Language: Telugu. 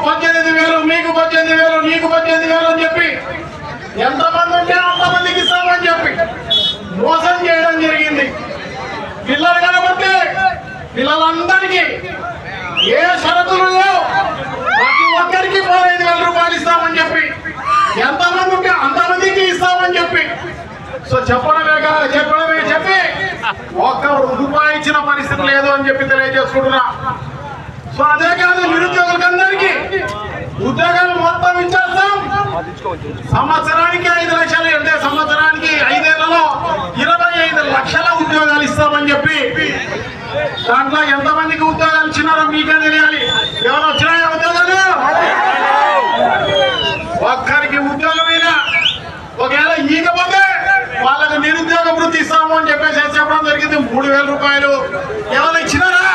18,000 మీకు 18,000 నీకు 18,000 అని చెప్పి ఎంతమంది ఉంటే అంతమందికి ఇస్తామని చెప్పి మోసం చేయడం జరిగింది. పిల్లలు కనబడితే పిల్లలందరికీ ఏ షరతులు లేవు, ప్రతి ఒక్కరికి 15,000 రూపాయలు ఇస్తామని చెప్పి ఎంతమంది ఉంటే అంతమందికి ఇస్తామని చెప్పి చెప్పడమే చెప్పి ఒక్క రూపాయి ఇచ్చిన పరిస్థితి లేదు అని చెప్పి తెలియజేసుకుంటున్నా. అదే కాదు, నిరుద్యోగులందరికీ ఉద్యోగాలు మొత్తం ఇచ్చేస్తాం. సంవత్సరానికి 5 లక్షలు అంటే సంవత్సరానికి 5 ఏళ్లలో 25 లక్షల ఉద్యోగాలు ఇస్తామని చెప్పి దాంట్లో ఎంతమందికి ఉద్యోగాలు ఇచ్చినారో మీకే తెలియాలి. ఎవరు వచ్చినాయా ఉద్యోగాలు? ఒక్కరికి ఉద్యోగమైనా ఒకవేళ ఈకపోతే వాళ్ళకి నిరుద్యోగ వృత్తి ఇస్తాము అని చెప్పేసి చెప్పడం జరిగింది. 3,000 రూపాయలు ఎవరు ఇచ్చినారా?